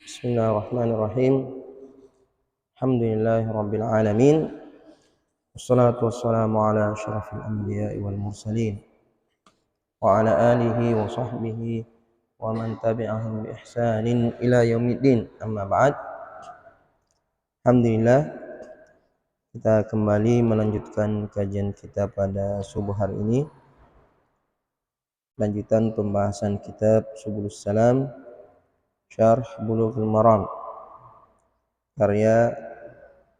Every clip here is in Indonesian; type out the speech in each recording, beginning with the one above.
Bismillahirrahmanirrahim. Alhamdulillahirabbil alamin. Wassalatu wassalamu ala asyrafil anbiya'i wal mursalin wa ala alihi wa sahbihi wa man tabi'ahum bi ihsanin ila yaumiddin. Amma ba'd. Alhamdulillah, kita kembali melanjutkan kajian kita pada subuh hari ini. Lanjutan pembahasan kitab Subulus Salam Syarh Bulughul Maram karya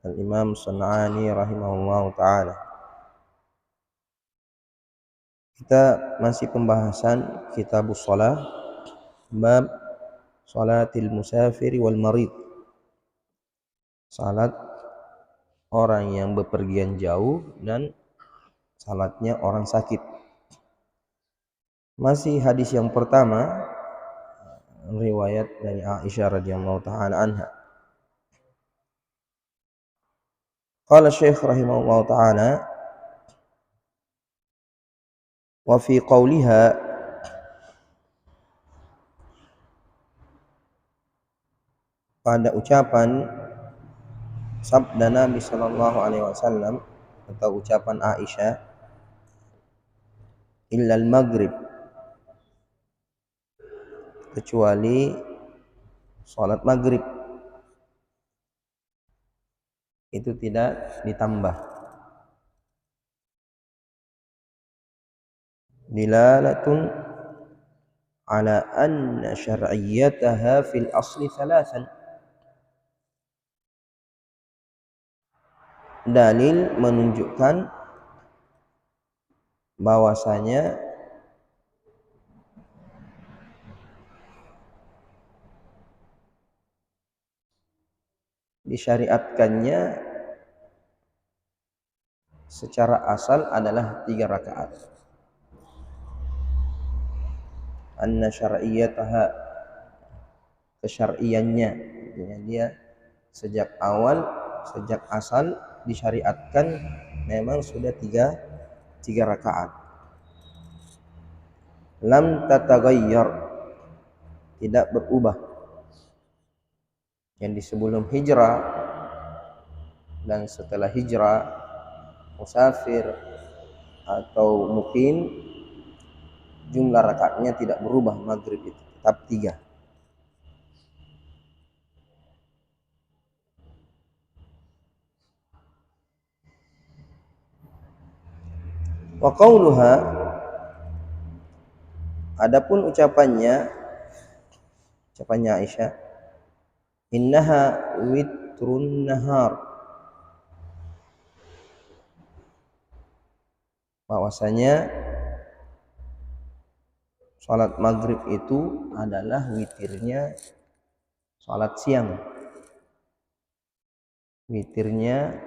Al-Imam San'ani rahimahullahu ta'ala. Kita masih pembahasan Kitabus Shalah, bab Salatil Musafiri wal Marid, salat orang yang bepergian jauh dan salatnya orang sakit. Masih hadis yang pertama, riwayat dari Aisyah radhiyallahu ta'ala anha. Qala Syekh rahimahullah ta'ala, wa fi qawliha, pada ucapan sabda Nabi sallallahu alaihi wasallam atau ucapan Aisyah, illal maghrib, kecuali salat maghrib, itu tidak ditambah. Dilalatun ala anna syar'iyyataha fil asli thalathan. Dalil menunjukkan bahwasanya disyariatkannya secara asal adalah 3 rakaat. Anna syar'iyyataha, kesyar'iyannya, dia sejak awal, sejak asal disyariatkan memang sudah 3 rakaat. Lam tataghayyar, tidak berubah. Yang di sebelum hijrah dan setelah hijrah, musafir atau mukim, jumlah rakaatnya tidak berubah, maghrib itu tetap 3. Wa qauluha, adapun ucapannya Aisyah, innaha witrun nahar, bahwasanya salat maghrib itu adalah witirnya salat siang, witirnya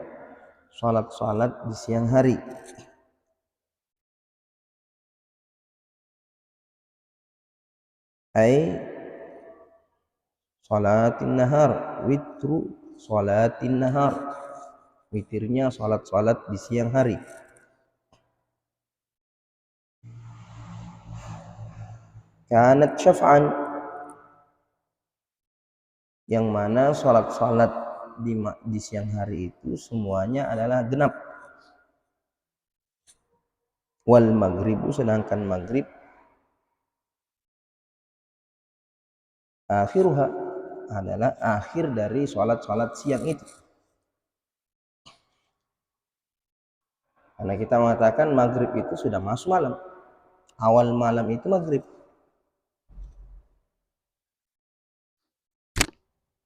salat-salat di siang hari. Ai salatin nahar, witru salatin nahar. Witirnya salat-salat di siang hari. Kanat syaf'an, yang mana salat-salat di siang hari itu semuanya adalah genap. Wal maghribu, sedangkan maghrib akhiruha, adalah akhir dari salat-salat siang itu. Karena kita mengatakan maghrib itu sudah masuk malam, awal malam itu maghrib.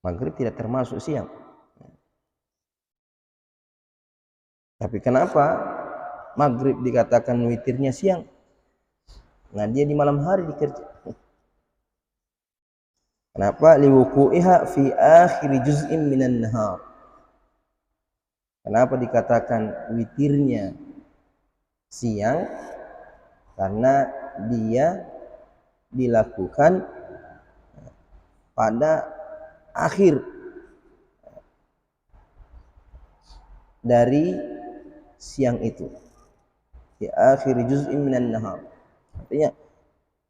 Maghrib tidak termasuk siang. Tapi kenapa maghrib dikatakan witirnya siang? Nah, dia di malam hari dikerja. Kenapa? Liwuqu'iha fi akhir juz'in minan nahar. Kenapa dikatakan witirnya siang? Karena dia dilakukan pada akhir dari siang itu, di akhir juz'in minan nahar. Artinya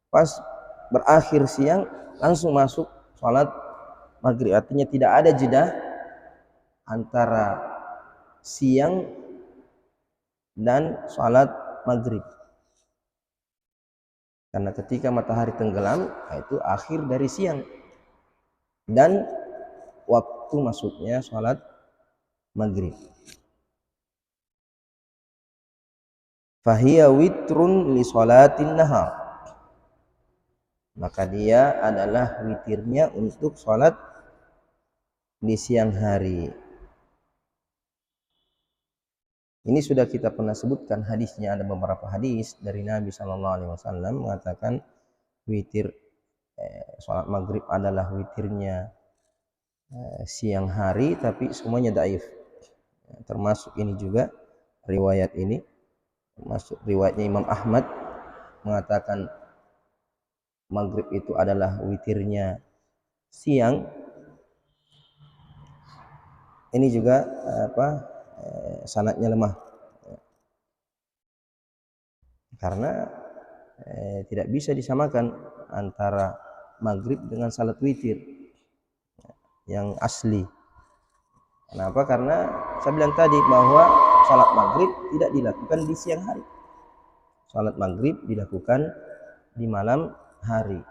pas berakhir siang langsung masuk salat maghrib. Artinya tidak ada jeda antara siang dan salat maghrib. Karena ketika matahari tenggelam, itu akhir dari siang dan waktu masuknya salat maghrib. Fahiya witrun li salatin nahar, maka dia adalah witirnya untuk salat di siang hari. Ini sudah kita pernah sebutkan hadisnya, ada beberapa hadis dari Nabi SAW mengatakan witir salat maghrib adalah witirnya siang hari, tapi semuanya dhaif. Termasuk ini juga riwayat ini, termasuk riwayatnya Imam Ahmad mengatakan maghrib itu adalah witirnya siang. Ini juga sanadnya lemah, karena tidak bisa disamakan antara maghrib dengan salat witir yang asli. Kenapa? Karena saya bilang tadi bahwa salat maghrib tidak dilakukan di siang hari. Salat maghrib dilakukan di malam hari.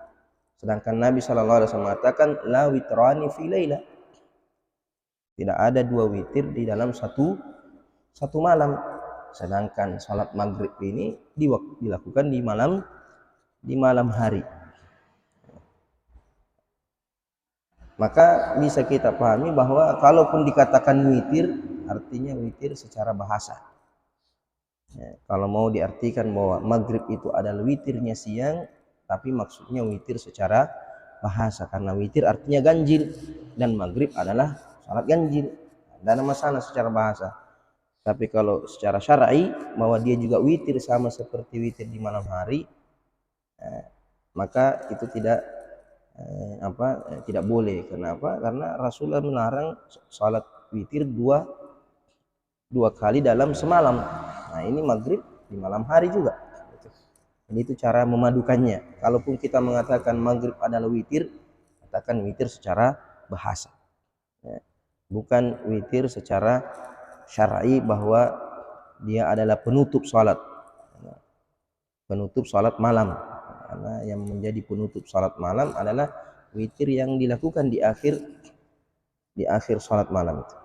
Sedangkan Nabi SAW mengatakan la witrani fi laila, tidak ada dua witir di dalam satu malam. Sedangkan salat maghrib ini dilakukan di malam hari. Maka bisa kita pahami bahwa kalaupun dikatakan witir, artinya witir secara bahasa. Kalau mau diartikan bahwa maghrib itu adalah witirnya siang, tapi maksudnya witir secara bahasa, karena witir artinya ganjil dan maghrib adalah salat ganjil. Tidak ada masalah secara bahasa. Tapi kalau secara syar'i bahwa dia juga witir sama seperti witir di malam hari, maka itu tidak boleh. Kenapa? Karena Rasulullah melarang salat witir dua kali dalam semalam. Nah, ini maghrib di malam hari juga. Ini itu cara memadukannya. Kalaupun kita mengatakan maghrib adalah witir, katakan witir secara bahasa, bukan witir secara syar'i bahwa dia adalah penutup salat malam. Karena yang menjadi penutup salat malam adalah witir yang dilakukan di akhir salat malam itu.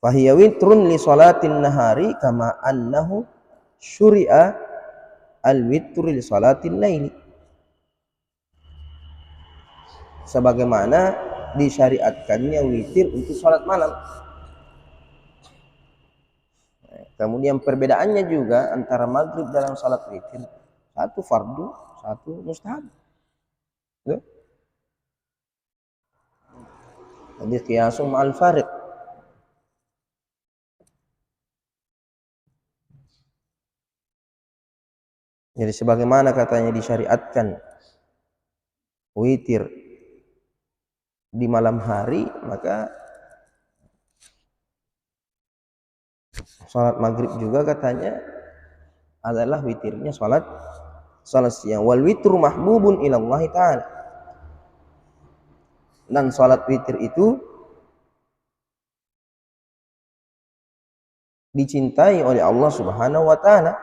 Fahiya witrun li salatin nahari kama annahu syuri'a al-witru li salatin laili, sebagaimana disyariatkannya witir untuk salat malam. Kemudian perbedaannya juga antara maghrib dalam salat witir, satu fardu, satu mustahab. Jadi qiyasun ma'al fariq. Jadi sebagaimana katanya disyariatkan witir di malam hari, maka salat maghrib juga katanya adalah witirnya salat siang. Wal witru mahbubun ilallah ta'ala. Dan salat witir itu dicintai oleh Allah Subhanahu wa taala.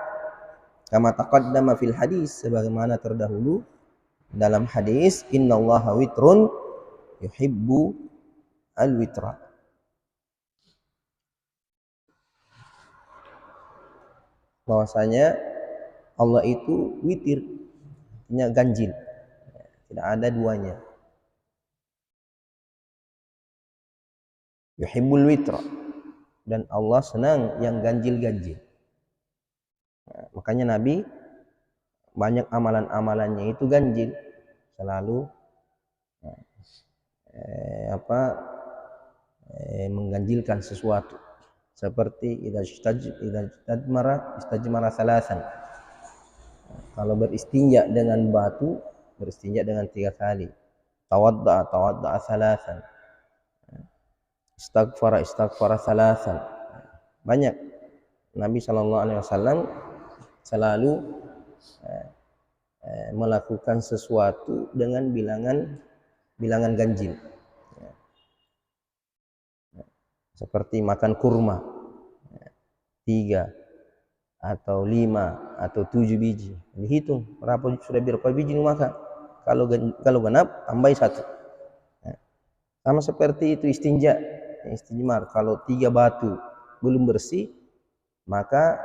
Kama taqaddama fil hadis, sebagaimana terdahulu dalam hadis, innallaha witrun yuhibbu al-witra. Bahwasanya Allah itu witir, artinya ganjil, tidak ada duanya. Yuhibbul witra, dan Allah senang yang ganjil-ganjil. Nah, makanya Nabi banyak amalan-amalannya itu ganjil, selalu mengganjilkan sesuatu. Seperti idza istajmara salasan. Kalau beristinja dengan batu, beristinja dengan 3 kali. Tawadda'a salasan. Istaghfara salasan. Banyak. Nabi SAW selalu melakukan sesuatu dengan bilangan ganjil. Seperti makan kurma 3 atau 5 atau 7 biji. Dihitung sudah berapa biji makan. Kalau genap tambah 1. Sama seperti itu istinjmar. Kalau 3 batu belum bersih, maka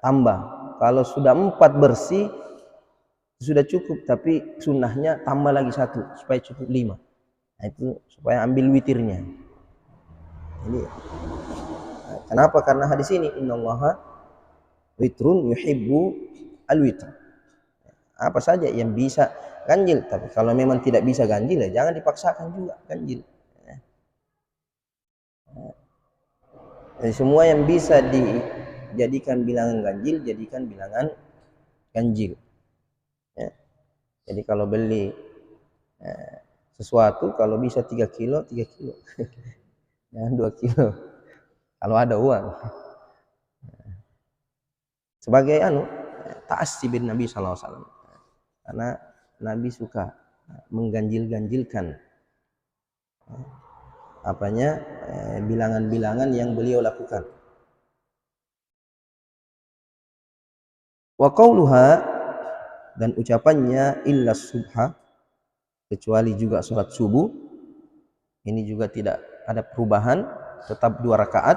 tambah. Kalau sudah 4 bersih sudah cukup, tapi sunnahnya tambah lagi 1 supaya cukup 5. Nah, itu supaya ambil witirnya. Ini kenapa? Karena hadis ini innallaha witrun yuhibbu al-witr. Apa saja yang bisa ganjil, tapi kalau memang tidak bisa ganjil ya jangan dipaksakan juga ganjil. Jadi semua yang bisa dijadikan bilangan ganjil, jadikan bilangan ganjil. Ya. Jadi kalau beli sesuatu, kalau bisa 3 kilo, 3 kilo. Jangan 2 kilo. Kalau ada uang. Sebagai ta'assi bin Nabi SAW. Karena Nabi suka mengganjil-ganjilkan bilangan-bilangan yang beliau lakukan. Wa qauluha, dan ucapannya illa subha, kecuali juga salat subuh. Ini juga tidak ada perubahan, tetap 2 rakaat.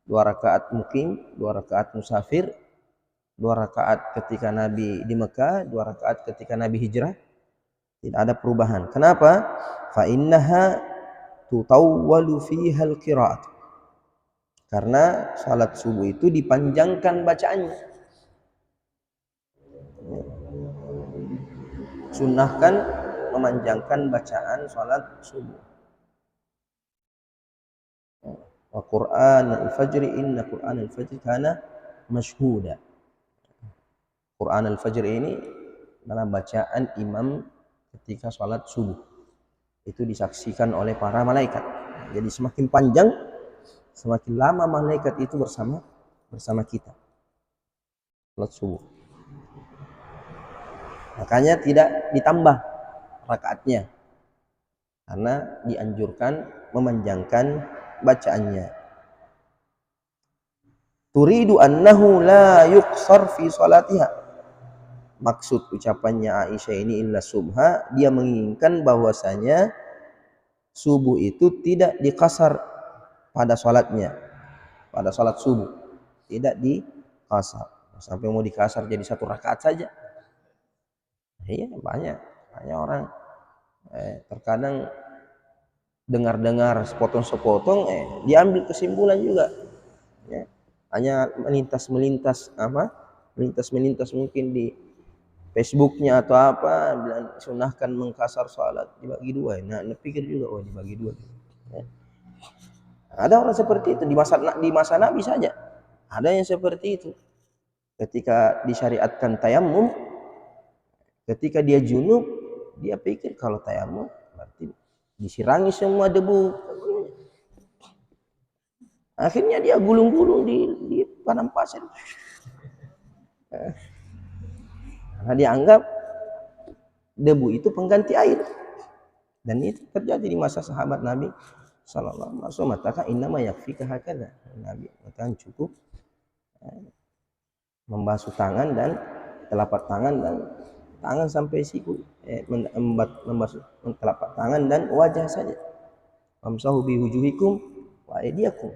2 rakaat mukim, 2 rakaat musafir, 2 rakaat ketika Nabi di Mekah, 2 rakaat ketika Nabi hijrah. Tidak ada perubahan. Kenapa? Fa innaha tutawwalu fiha al-qira'at. Karena salat subuh itu dipanjangkan bacaannya. Sunnahkan memanjangkan bacaan salat subuh. Wa Qur'an al-fajri, inna Qur'an al-fajri kana mashhuda. Qur'an al-fajr ini adalah bacaan imam ketika salat subuh. Itu disaksikan oleh para malaikat. Jadi semakin panjang, semakin lama malaikat itu bersama kita. Salat subuh. Makanya tidak ditambah rakaatnya. Karena dianjurkan memanjangkan bacaannya. Turidu annahu la yuqsar fi salatiha. Maksud ucapannya Aisyah ini illa subha, dia menginginkan bahwasanya subuh itu tidak dikasar pada salatnya. Pada salat subuh tidak dikasar. Sampai mau dikasar jadi 1 rakaat saja. Iya, banyak orang terkadang dengar sepotong-sepotong diambil kesimpulan juga. Ya. Hanya melintas mungkin di Facebooknya atau apa bilang sunahkan mengkasar salat dibagi dua. Nah, pikir juga oh dibagi dua. Ya. Ada orang seperti itu di masa Nabi saja. Ada yang seperti itu. Ketika disyariatkan tayamum, ketika dia junub, dia pikir kalau tayamum berarti disirangi semua debu. Akhirnya dia gulung-gulung di padang pasir. Karena dianggap debu itu pengganti air. Dan itu terjadi di masa sahabat Nabi sallallahu alaihi wasallam. Maka innama yakfika hakadha. Nabi mengatakan cukup membasuh tangan dan telapak tangan dan tangan sampai siku, membasuh telapak tangan dan wajah saja. Famsahu bi wujuhikum wa aydiyakum.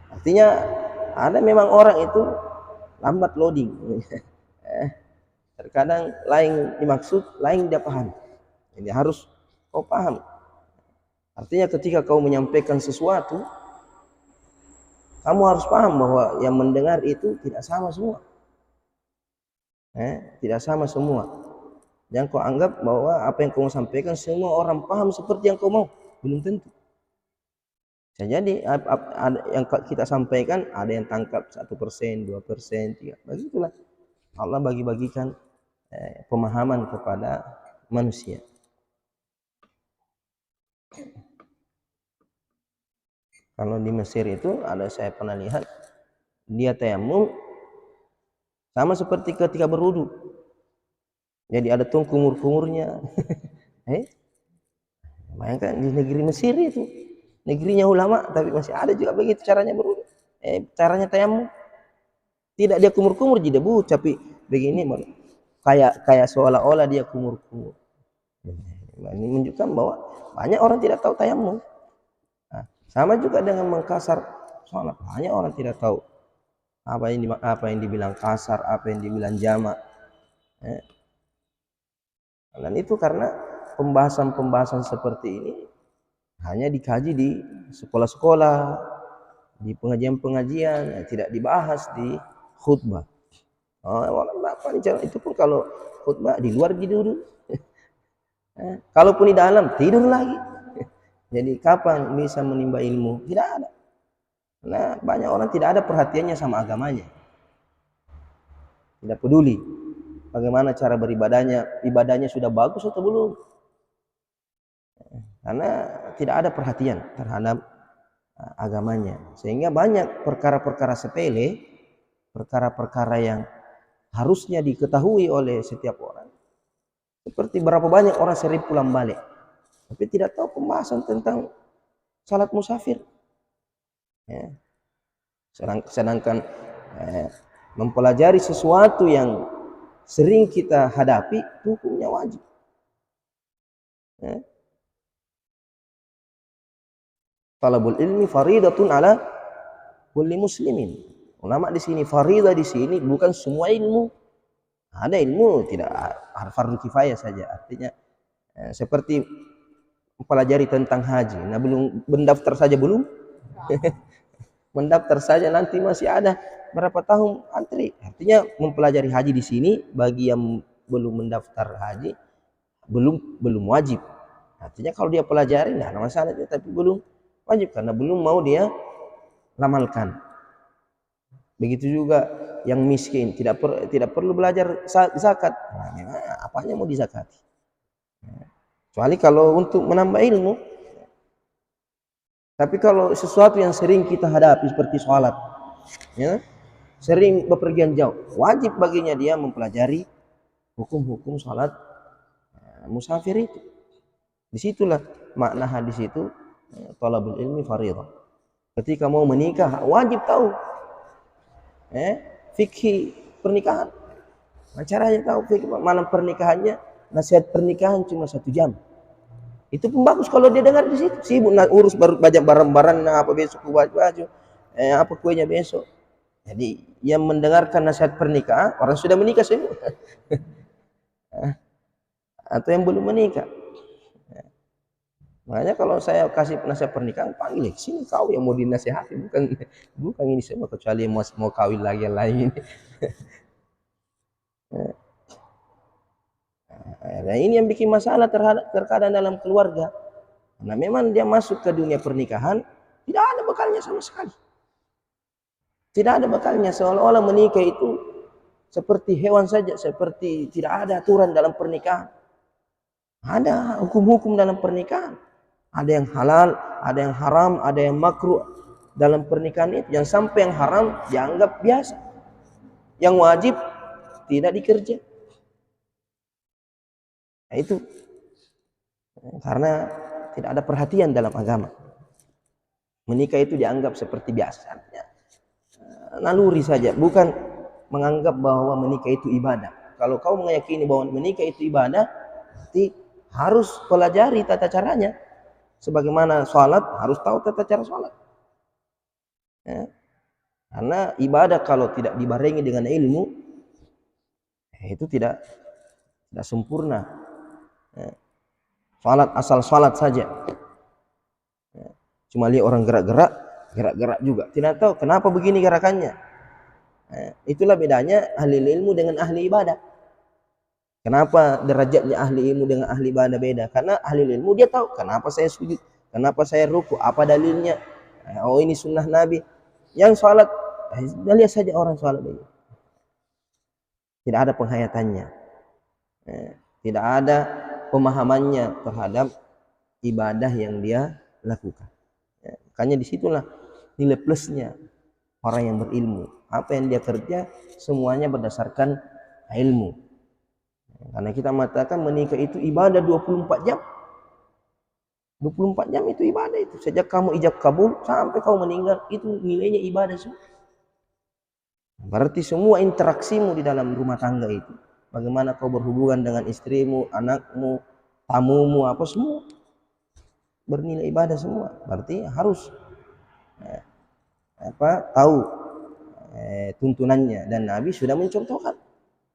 Artinya ada memang orang itu lambat loading. Terkadang lain dimaksud, lain dia paham. Jadi harus kau paham. Artinya ketika kau menyampaikan sesuatu, kamu harus paham bahwa yang mendengar itu tidak sama semua. Tidak sama semua. Jangan kau anggap bahwa apa yang kau sampaikan semua orang paham seperti yang kau mau. Belum tentu. Jadi yang kita sampaikan ada yang tangkap 1%, 2%, 3%. Begitulah Allah bagi-bagikan pemahaman kepada manusia. Kalau di Mesir itu saya pernah lihat dia tayamum sama seperti ketika berwudu. Jadi ada tuh kumur-kumurnya. Bayangkan di negeri Mesir itu, negerinya ulama, tapi masih ada juga begitu caranya berwudu. Caranya tayamum. Tidak dia kumur-kumur jadi debu, tapi begini kayak seolah-olah dia kumur-kumur. Ini menunjukkan bahwa banyak orang tidak tahu tayamum. Sama juga dengan mengkasar sholat. Banyak orang tidak tahu apa yang dibilang kasar, apa yang dibilang jamak. Dan itu karena pembahasan-pembahasan seperti ini hanya dikaji di sekolah-sekolah, di pengajian-pengajian, tidak dibahas di khutbah. Itu pun kalau khutbah di luar tidur. Kalaupun di dalam tidur lagi. Jadi kapan bisa menimba ilmu? Tidak ada. Nah, banyak orang tidak ada perhatiannya sama agamanya. Tidak peduli bagaimana cara beribadahnya, ibadahnya sudah bagus atau belum. Karena tidak ada perhatian terhadap agamanya. Sehingga banyak perkara-perkara sepele, perkara-perkara yang harusnya diketahui oleh setiap orang. Seperti berapa banyak orang sering pulang balik, tapi tidak tahu pembahasan tentang salat musafir. Sedangkan mempelajari sesuatu yang sering kita hadapi, hukumnya wajib. Talabul ilmi faridatun ala kulli muslimin. Ulama di sini faridah di sini bukan semua ilmu. Ada ilmu tidak fardu kifayah saja. Artinya seperti mempelajari tentang haji. Nah, belum mendaftar saja belum. Mendaftar saja nanti masih ada berapa tahun antri. Artinya mempelajari haji di sini bagi yang belum mendaftar haji belum wajib. Artinya kalau dia pelajari enggak ada masalah, tapi belum wajib karena belum mau dia amalkan. Begitu juga yang miskin tidak perlu belajar zakat. Nah, apanya mau dizakati? Kecuali kalau untuk menambah ilmu. Tapi kalau sesuatu yang sering kita hadapi seperti sholat, sering bepergian jauh, wajib baginya dia mempelajari hukum-hukum sholat musafir itu. Disitulah makna hadis itu, talabul ilmi faridah. Ketika mau menikah wajib tahu fikih pernikahan. Caranya tahu fikih malam pernikahannya, nasihat pernikahan cuma 1 jam. Itu pun bagus kalau dia dengar di situ. Sibuk urus barang-barang, apa besok baju, apa kuenya besok. Jadi yang mendengarkan nasihat pernikahan orang sudah menikah semua. Atau yang belum menikah. Makanya kalau saya kasih nasihat pernikahan, panggil sini kau yang mau dinasihati, bukan ini semua, kecuali yang mau kawin lagi yang lain. Nah, ini yang bikin masalah terkadang dalam keluarga. Karena memang dia masuk ke dunia pernikahan, tidak ada bekalnya sama sekali. Tidak ada bekalnya, seolah-olah menikah itu seperti hewan saja, seperti tidak ada aturan dalam pernikahan. Ada hukum-hukum dalam pernikahan. Ada yang halal, ada yang haram, ada yang makruh dalam pernikahan itu. Yang sampai yang haram dianggap biasa. Yang wajib tidak dikerja. Nah, itu karena tidak ada perhatian dalam agama. Menikah itu dianggap seperti biasa, naluri saja, bukan menganggap bahwa menikah itu ibadah. Kalau kau meyakini bahwa menikah itu ibadah, berarti harus pelajari tata caranya. Sebagaimana sholat, harus tahu tata cara sholat. Ya. Karena ibadah kalau tidak dibarengi dengan ilmu, itu tidak sempurna. Ya. Sholat asal sholat saja. Ya. Cuma lihat orang gerak-gerak juga. Tidak tahu kenapa begini gerakannya. Nah, itulah bedanya ahli ilmu dengan ahli ibadah. Kenapa derajatnya ahli ilmu dengan ahli ibadah beda? Karena ahli ilmu dia tahu kenapa saya sujud, kenapa saya ruku, apa dalilnya. Oh ini sunnah Nabi. Yang sholat, lihat saja orang sholat ini. Tidak ada penghayatannya. Tidak ada pemahamannya terhadap ibadah yang dia lakukan. Makanya disitulah nilai plusnya orang yang berilmu. Apa yang dia kerja semuanya berdasarkan ilmu. Karena kita mengatakan menikah itu ibadah 24 jam. 24 jam itu ibadah itu. Sejak kamu ijab kabul sampai kau meninggal, itu nilainya ibadah semua. Berarti semua interaksimu di dalam rumah tangga itu, bagaimana kau berhubungan dengan istrimu, anakmu, tamumu, apa semua bernilai ibadah semua. Berarti harus tahu tuntunannya, dan Nabi sudah mencontohkan.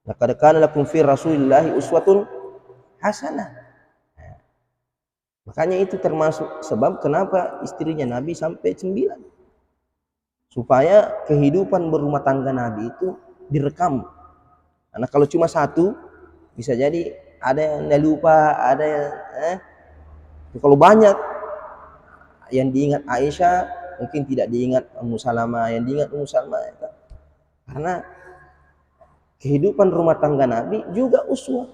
Laqad kana lakum fi Rasulillahi uswatun hasanah. Makanya itu termasuk sebab kenapa istrinya Nabi sampai 9. Supaya kehidupan berumah tangga Nabi itu direkam. Karena kalau cuma satu, bisa jadi ada yang lupa, ada yang kalau banyak yang diingat Aisyah, mungkin tidak diingat Ummu Salamah, yang diingat Ummu Salamah. Karena kehidupan rumah tangga Nabi juga uswah.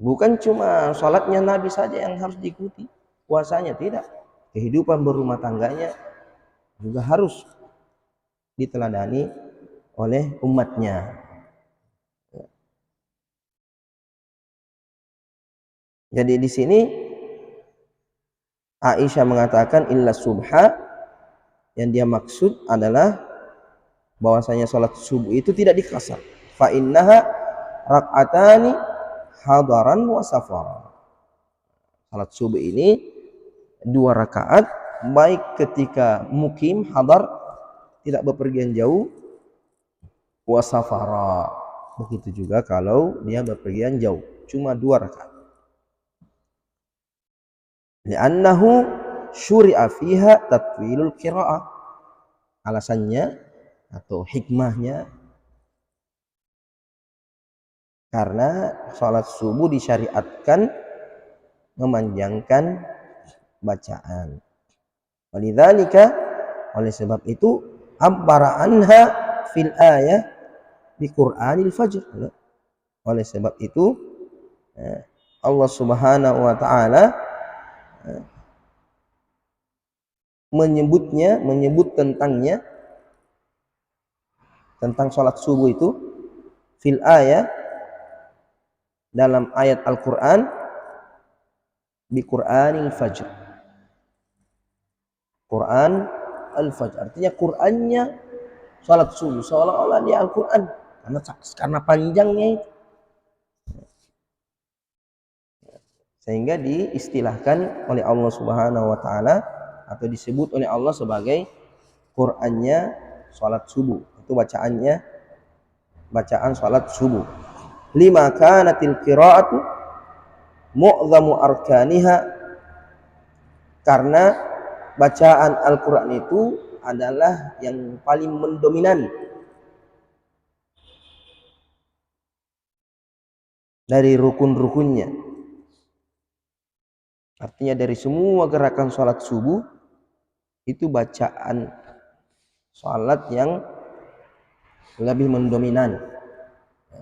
Bukan cuma sholatnya Nabi saja yang harus diikuti, puasanya tidak. Kehidupan berumah tangganya juga harus diteladani oleh umatnya. Jadi di sini Aisyah mengatakan illa subha, yang dia maksud adalah bahwasanya salat subuh itu tidak dikasar. Fa innaha rak'atani hadaran wa safar. Salat subuh ini 2 rakaat baik ketika mukim hadar, tidak bepergian jauh, wa safara. Begitu juga kalau dia bepergian jauh, cuma 2 rakaat. Li'annahu syuri'a fiha tatwilul qira'ah. Alasannya atau hikmahnya, karena sholat subuh disyariatkan memanjangkan bacaan. Walidzalika, oleh sebab itu, abbara anha fil ayah bi Qur'anil fajr. Oleh sebab itu Allah Subhanahu wa taala menyebut tentangnya, tentang sholat subuh itu fil ayat, dalam ayat Al-Quran, bi Qur'anil fajr. Quran al-fajr artinya Qur'annya sholat subuh, seolah-olah dia Al-Quran karena panjangnya itu, sehingga diistilahkan oleh Allah Subhanahu wa taala atau disebut oleh Allah sebagai Qur'annya sholat subuh. Itu bacaan sholat subuh. Lima kanatil qira'atu mu'zamu arkaniha, karena bacaan Al-Quran itu adalah yang paling mendominan dari rukun-rukunnya. Artinya dari semua gerakan sholat subuh itu bacaan sholat yang lebih mendominan.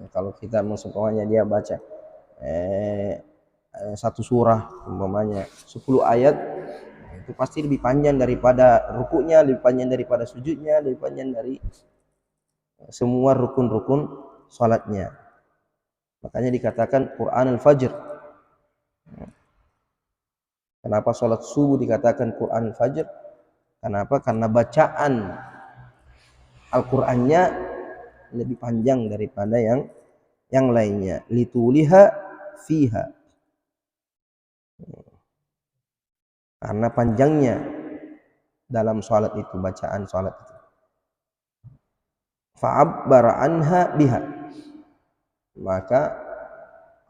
Kalau kita maksudnya dia baca satu surah umpamanya 10 ayat, itu pasti lebih panjang daripada rukuknya, lebih panjang daripada sujudnya, lebih panjang dari semua rukun-rukun sholatnya. Makanya dikatakan Quran al-Fajr. Kenapa sholat subuh dikatakan Quran al-Fajr? Kenapa? Karena bacaan Al-Qur'annya lebih panjang daripada yang lainnya. Lituliha fiha. Karena panjangnya dalam sholat itu, bacaan sholat itu. Fa'abbara anha biha. Maka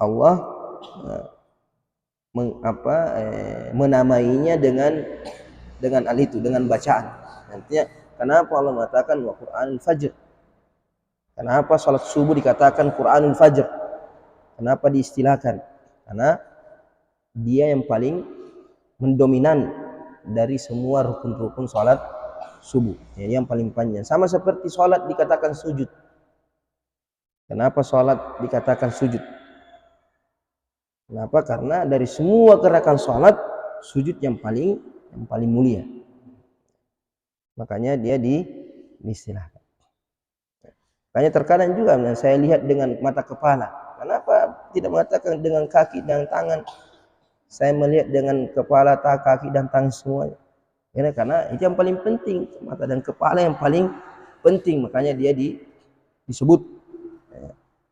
Allah menamainya dengan al itu, dengan bacaan. Nantinya kenapa Allah mengatakan wa Qur'anul Fajr? Kenapa salat subuh dikatakan Qur'anul Fajr? Kenapa diistilahkan? Karena dia yang paling mendominan dari semua rukun-rukun salat subuh. Jadi yang paling panjang. Sama seperti salat dikatakan sujud. Kenapa salat dikatakan sujud? Kenapa? Karena dari semua gerakan salat, sujud yang paling mulia. Makanya dia diistilahkan. Makanya terkadang juga saya lihat dengan mata kepala. Kenapa tidak mengatakan dengan kaki dan tangan? Saya melihat dengan kepala, kaki dan tangan semuanya. Karena itu yang paling penting, mata dan kepala yang paling penting. Makanya dia disebut.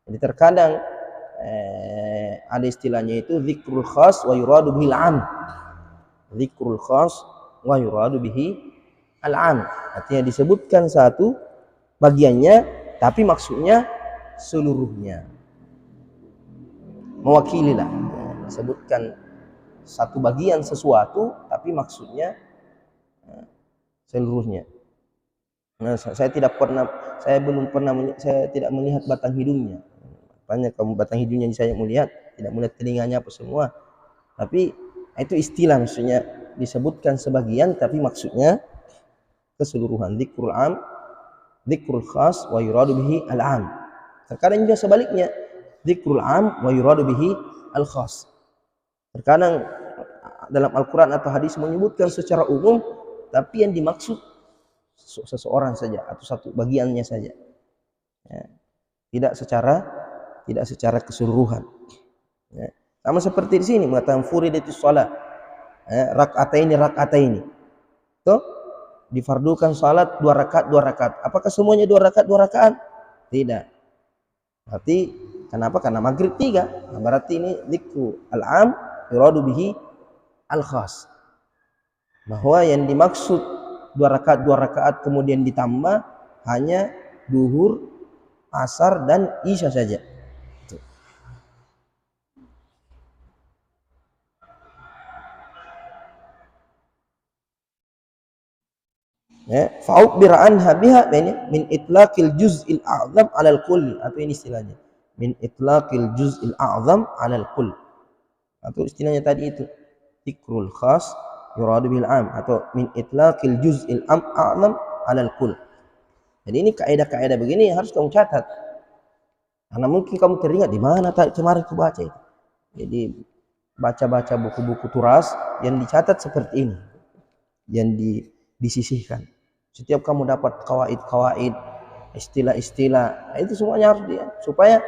Jadi terkadang ada istilahnya itu zikrul khas wa yuradu bihil am. Zikrul khas wa yuradu bihi al-am. Artinya disebutkan satu bagiannya tapi maksudnya seluruhnya. Mewakililah. Disebutkan satu bagian sesuatu tapi maksudnya seluruhnya. Nah, saya tidak melihat batang hidungnya. Banyak kamu batang hidungnya saya melihat, tidak melihat telinganya apa semua. Tapi itu istilah, maksudnya disebutkan sebagian tapi maksudnya keseluruhan. Dzikrul am, dzikrul khas wa yuradu bihi al-am. Terkadang juga sebaliknya, dzikrul am wa yuradu bihi al-khas. Terkadang dalam Al-Quran atau hadis menyebutkan secara umum tapi yang dimaksud seseorang saja atau satu bagiannya saja. Tidak secara keseluruhan. Sama seperti di sini mengatakan furidatus shalah, rak'ataini. Toh difardukan salat 2 rakaat. Apakah semuanya 2 rakaat? Tidak. Berarti kenapa? Karena maghrib 3. Nah, berarti ini dzikru al-am yuradu bihi al-khas. Bahwa yang dimaksud 2 rakaat kemudian ditambah hanya duhur, asar dan isya saja. Fa'ubira anha biha min itlaqil juz'il a'zam 'ala al-kull, atau ini istilahnya min itlaqil juz'il a'zam 'ala al-kull, atau istilahnya tadi itu dzikrul khas yuradu bil am, atau min itlaqil juz'il a'zam 'ala al-kull. Jadi ini kaidah-kaidah begini harus kamu catat. Karena mungkin kamu teringat di mana tadi kemarin aku baca itu. Jadi baca-baca buku-buku turas yang dicatat seperti ini, yang disisihkan. Setiap kamu dapat kawaid, istilah-istilah, itu semuanya harus supaya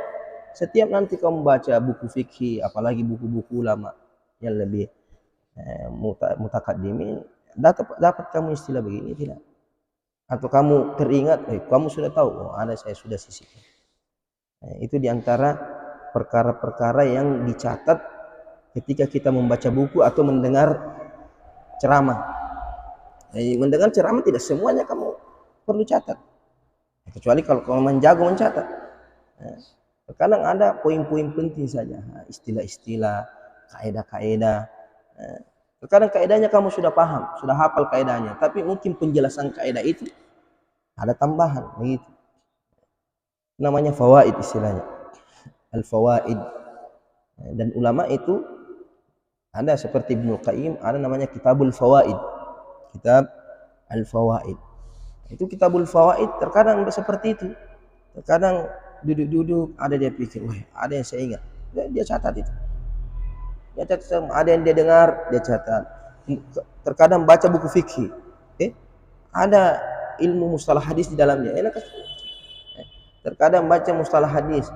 setiap nanti kamu baca buku fikih, apalagi buku-buku ulama yang lebih mutakaddimin, dapat kamu istilah begini tidak? Atau kamu teringat, kamu sudah tahu, saya sudah sisihkan. Itu diantara perkara-perkara yang dicatat ketika kita membaca buku atau mendengar ceramah. Mendengar ceramah tidak semuanya kamu perlu catat, kecuali kalau kamu menjago mencatat. Terkadang ada poin-poin penting saja, istilah-istilah, kaidah-kaidah. Terkadang kaidahnya kamu sudah paham, sudah hafal kaidahnya, tapi mungkin penjelasan kaidah itu ada tambahan, begitu. Namanya fawaid istilahnya, al-fawaid. Dan ulama itu ada seperti Ibnu Qayyim, ada namanya Kitabul Fawaid. Kitab Al-Fawaid. Itu Kitabul Fawaid terkadang seperti itu. Terkadang duduk-duduk ada dia pikir, wah ada yang saya ingat. Dia catat itu. Dia catat, ada yang dia dengar, dia catat. Terkadang baca buku fikih. Ada ilmu mustalah hadis di dalamnya. Terkadang baca mustalah hadis.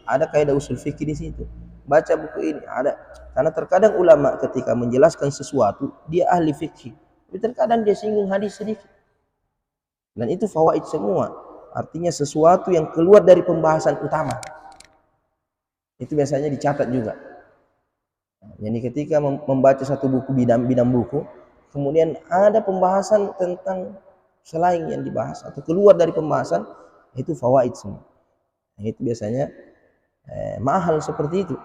Ada kaidah usul fikih di situ. Baca buku ini, ada. Karena terkadang ulama ketika menjelaskan sesuatu, dia ahli fikih. Tapi terkadang dia singgung hadis sedikit. Dan itu fawaid semua. Artinya sesuatu yang keluar dari pembahasan utama. Itu biasanya dicatat juga. Jadi ketika membaca satu buku, bidang buku, kemudian ada pembahasan tentang selain yang dibahas atau keluar dari pembahasan, itu fawaid semua. Itu biasanya mahal seperti itu.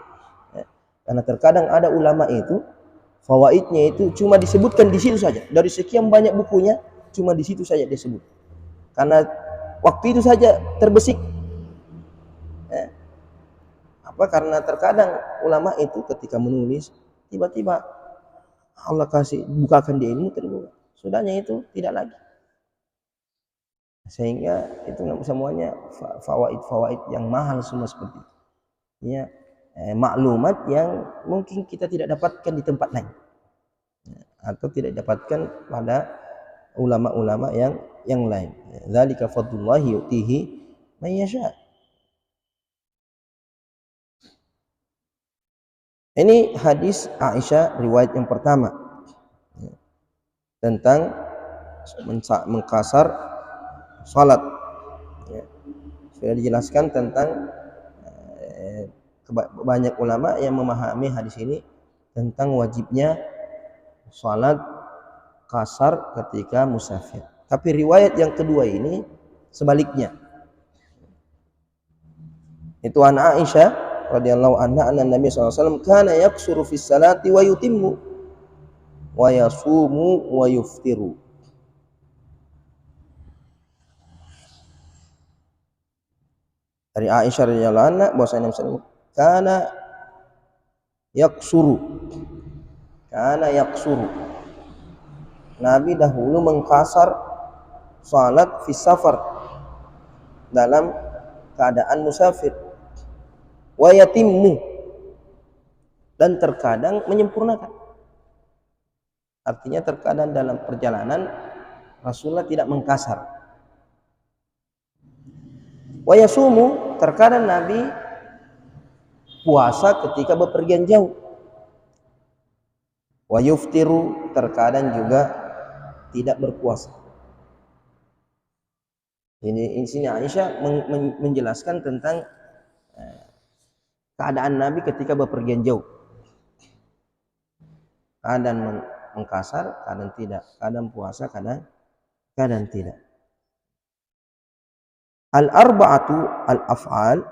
Karena terkadang ada ulama itu fawaidnya itu cuma disebutkan di situ saja. Dari sekian banyak bukunya cuma di situ saja disebut. Karena waktu itu saja terbesik. Karena terkadang ulama itu ketika menulis tiba-tiba Allah kasih bukakan dia ilmu terbuka. Sudahnya itu tidak lagi. Sehingga itu semuanya fawaid yang mahal semua seperti itu. Ya, maklumat yang mungkin kita tidak dapatkan di tempat lain. Atau tidak dapatkan pada ulama-ulama yang lain. Dzalika fadlullahi yu'tihi man yasha'. Ini hadis Aisyah riwayat yang pertama tentang mengkasar salat. Sudah dijelaskan tentang banyak ulama yang memahami hadis ini tentang wajibnya salat kasar ketika musafir. Tapi riwayat yang kedua ini sebaliknya. Itu an Aisyah radhiyallahu anha anna Nabi sallallahu alaihi wasallam kana yaksuru fis salati wa yutimmu wa yasumu wa yuftiru. Dari Aisyah radhiyallahu anha bahwasanya Nabi sallallahu alaihi wasallam kana yaksuru. Nabi dahulu mengkasar salat fi safar, dalam keadaan musafir. Wa yatimmu, dan terkadang menyempurnakan. Artinya terkadang dalam perjalanan Rasulullah tidak mengkasar. Wa yasumu, terkadang Nabi puasa ketika bepergian jauh. Wa yuftiru, terkadang juga tidak berpuasa. Ini sini Aisyah menjelaskan tentang keadaan Nabi ketika bepergian jauh. Kadang mengkasar, kadang tidak. Kadang puasa, kadang tidak. Al-arba'atu al-af'al,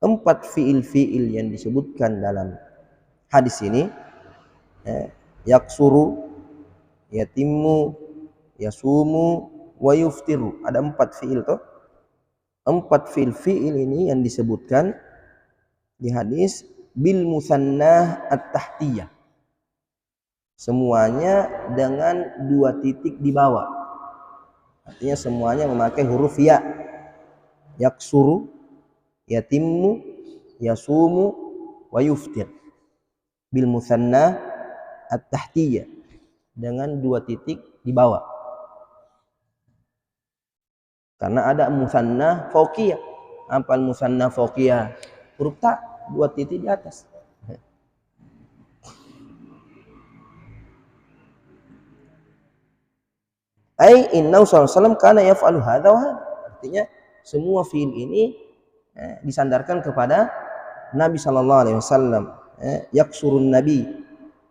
4 fiil-fiil yang disebutkan dalam hadis ini, yaksuru, yatimmu, yasumu, wa yuftiru. Ada 4 fiil toh. 4 fiil-fiil ini yang disebutkan di hadis bil musannah at-tahtiyah. Semuanya dengan 2 titik di bawah. Artinya semuanya memakai huruf ya. Yaksuru, yatimmu, yasumu, wa yuftir. Bil musannah at-tahtiyah, dengan 2 titik di bawah. Karena ada musannah fauqiyah. Apa musannah fauqiyah? Huruf ta, 2 titik di atas. Ai innahu sallallahu alaihi wasallam kana yaf'alu hadza wa hadza. Artinya semua fiil ini disandarkan kepada Nabi sallallahu alaihi wasallam. Yaksurun nabi,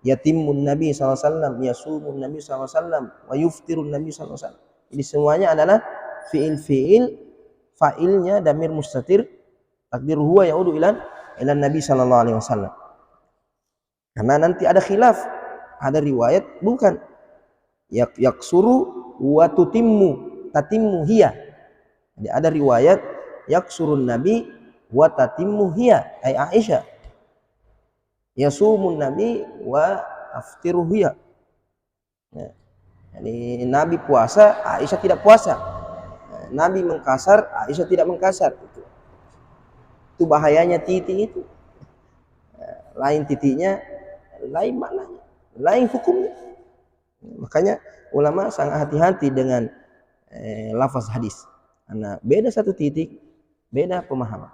yatimmun nabi sallallahu alaihi wasallam, yasumun nabi sallallahu alaihi wasallam, wa yuftirun nabi sallallahu alaihi wasallam. Ini semuanya adalah fiil-fiil, fa'ilnya damir mustatir, takdir huwa yaudu ila Nabi sallallahu alaihi wasallam. Karena nanti ada khilaf, ada riwayat bukan yaksuru wa tutimmu, tatimmu hiya. Jadi ada riwayat yaksurun nabi wa tatimmu hiya, ay Aisyah. Yasumun nabi wa aftiruhu ya. Jadi Nabi puasa, Aisyah tidak puasa. Nabi mengkasar, Aisyah tidak mengkasar. Itu bahayanya titik itu. Lain titiknya, lain maknanya, lain hukumnya. Makanya ulama sangat hati-hati dengan lafaz hadis. Karena beda satu titik, beda pemahaman.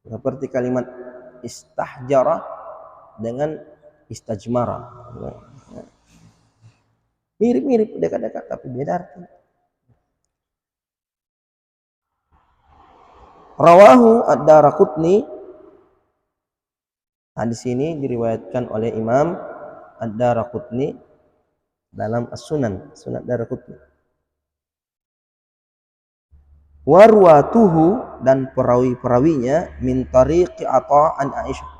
Seperti kalimat istahjara dengan istajmara. Mirip-mirip, dekat-dekat, tapi beda arti. Rawahu ad-Daraqutni. Hadis ini diriwayatkan oleh Imam ad-Daraqutni dalam As-Sunan, Sunan Daraqutni. Warwatuhu, dan perawi-perawinya min tariqi Atha an Aisyah.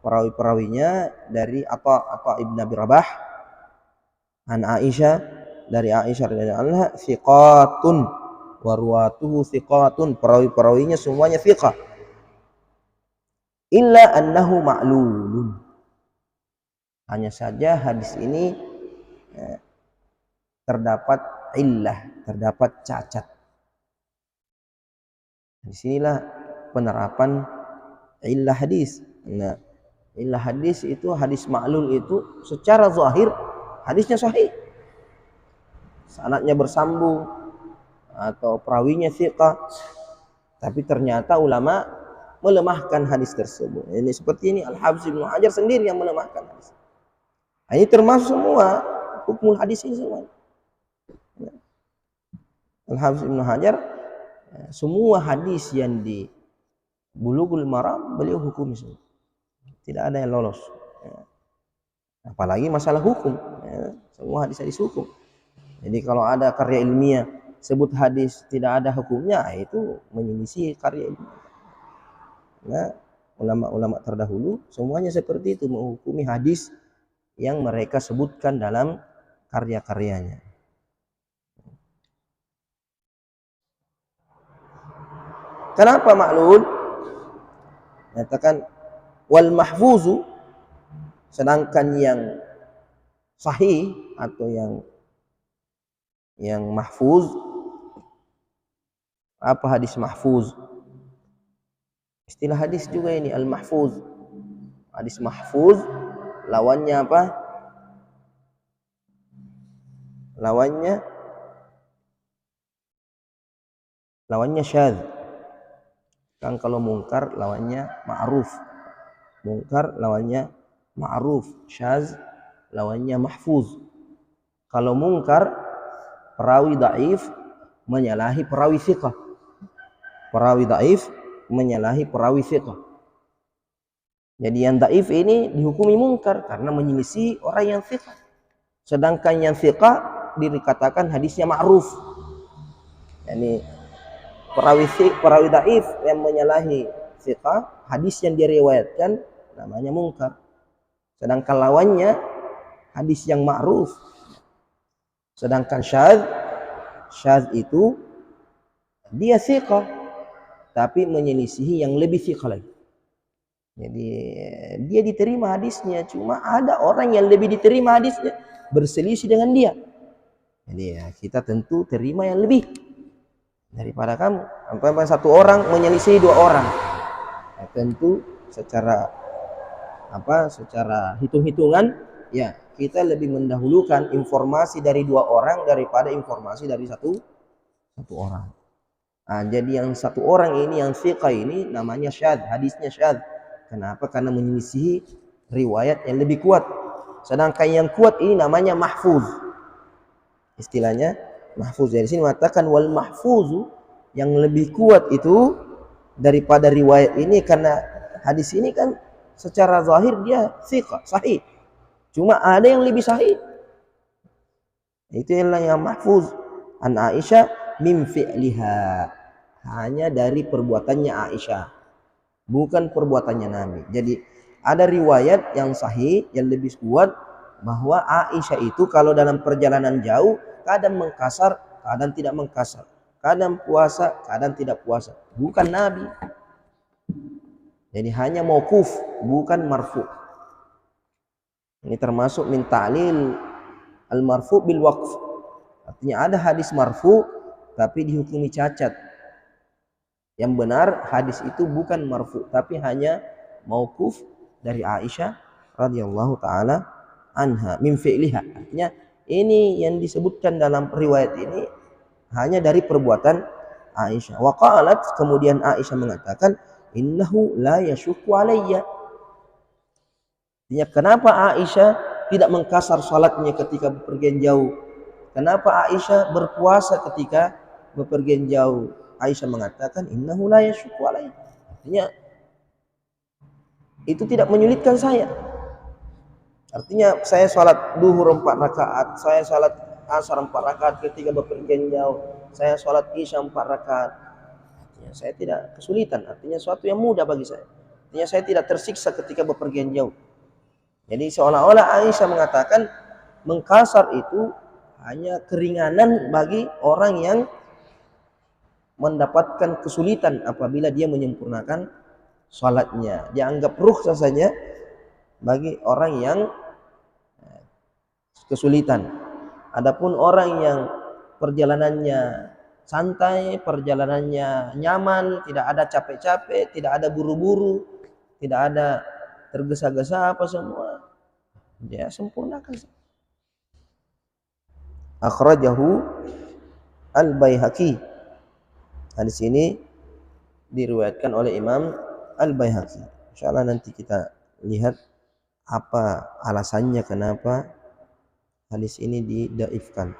Perawi-perawinya dari Atha ibn Abi Rabah an Aisyah, dari Aisyah radhiyallahu anha, thiqatun, warwatuhu thiqatun, perawi-perawinya semuanya thiqah. Illa annahu ma'lulun, hanya saja hadis ini terdapat illah, terdapat cacat. Disinilah penerapan illah hadis. Nah, illah hadis itu, hadis ma'lul itu secara zahir hadisnya sahih, sanadnya bersambung atau perawinya thiqah, tapi ternyata ulama melemahkan hadis tersebut. Ini seperti ini, Al-Hafiz Ibnu Hajar sendiri yang melemahkan hadis. Ini termasuk semua hukum hadis ini semua. Al-Hafiz Ibnu Hajar, semua hadis yang di Bulughul Maram beliau hukumi semua. Tidak ada yang lolos. Apalagi masalah hukum. Semua hadis-hadis hukum. Jadi kalau ada karya ilmiah sebut hadis tidak ada hukumnya, itu menyelisih karya ilmiah. Nah, ulama-ulama terdahulu semuanya seperti itu, menghukumi hadis yang mereka sebutkan dalam karya-karyanya. Kenapa ma'lul? Nyatakan wal mahfuzu, sedangkan yang sahih atau yang mahfuz. Apa hadis mahfuz? Istilah hadis juga ini, al-mahfuz. Hadis mahfuz lawannya apa? Lawannya syadz. Kan kalau mungkar lawannya ma'ruf. Mungkar lawannya ma'ruf, syadz lawannya mahfuz. Kalau mungkar, perawi dhaif menyalahi perawi thiqah. Perawi dhaif menyalahi perawi thiqah. Jadi yang dhaif ini dihukumi mungkar karena menyelisih orang yang thiqah. Sedangkan yang thiqah dikatakan hadisnya ma'ruf. Yani perawi dhaif yang menyalahi thiqah, hadis yang diriwayatkan namanya mungkar. Sedangkan lawannya hadis yang ma'ruf. Sedangkan syadz itu dia thiqah tapi menyelisihi yang lebih thiqah lagi. Jadi dia diterima hadisnya, cuma ada orang yang lebih diterima hadisnya berselisih dengan dia. Jadi ya, kita tentu terima yang lebih daripada kamu. Sampai satu orang menyelisihi dua orang, ya, tentu secara hitung-hitungan ya kita lebih mendahulukan informasi dari dua orang daripada informasi dari satu orang. Nah, jadi yang satu orang ini, yang thiqah ini, namanya syadz, hadisnya syadz. Kenapa? Karena menyelisihi riwayat yang lebih kuat. Sedangkan yang kuat ini namanya mahfuz. Istilahnya mahfuz. Dari sini mengatakan wal mahfuzu, yang lebih kuat itu daripada riwayat ini, karena hadis ini kan secara zahir dia thiqah, sahih. Cuma ada yang lebih sahih. Itu yang mahfuz. An Aisyah min fi'liha, hanya dari perbuatannya Aisyah, bukan perbuatannya Nabi. Jadi ada riwayat yang sahih yang lebih kuat bahwa Aisyah itu kalau dalam perjalanan jauh kadang mengkasar, kadang tidak mengkasar, kadang puasa, kadang tidak puasa. Bukan Nabi. Jadi hanya mauquf, bukan marfu. Ini termasuk min ta'lil al-marfu bil waqf. Artinya ada hadis marfu tapi dihukumi cacat. Yang benar hadis itu bukan marfu tapi hanya mauquf dari Aisyah radhiyallahu taala anha min fi'liha. Artinya ini yang disebutkan dalam riwayat ini hanya dari perbuatan Aisyah. Wa qalat, kemudian Aisyah mengatakan, innahu la yashukku alayya. Artinya kenapa Aisyah tidak mengkasar salatnya ketika bepergian jauh? Kenapa Aisyah berpuasa ketika bepergian jauh? Aisyah mengatakan, innahu la yashukku alayya. Artinya itu tidak menyulitkan saya. Artinya saya salat duhur 4 rakaat, saya salat asar 4 rakaat ketika bepergian jauh, saya salat isya 4 rakaat. Artinya saya tidak kesulitan, artinya suatu yang mudah bagi saya. Artinya saya tidak tersiksa ketika bepergian jauh. Jadi seolah-olah Aisyah mengatakan mengkasar itu hanya keringanan bagi orang yang mendapatkan kesulitan apabila dia menyempurnakan salatnya. Dia anggap rukhsah saja bagi orang yang kesulitan. Adapun orang yang perjalanannya santai, perjalanannya nyaman, tidak ada capek-capek, tidak ada buru-buru, tidak ada tergesa-gesa apa semua, dia sempurnakan. Akhrajahu Al-Baihaqi. Hadis ini diriwayatkan oleh Imam Al-Baihaqi. Insyaallah nanti kita lihat apa alasannya kenapa hadis ini didaifkan.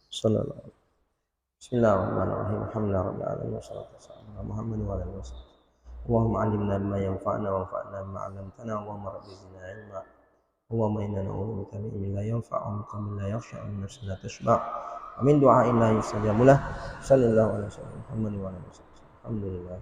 Sallallahu. Bismillahirrahmanirrahim. Alhamdulillahirabbil alamin wassalatu wassalamu ala Muhammadin wa alihi wasallam. Allahumma 'allimna ma yanfa'una wanfa'na bima 'allamtana. Allahumma rabbi zidna 'ilma. Allahumma inna na'udzubika min ilmin la yanfa'u wa min qalbin la yakhsha' wa min nafsin la tashba' wa min du'a'in la yustajabu lah. Sallallahu alaihi wasallam. Muhammadin wa alihi wasallam. Alhamdulillah.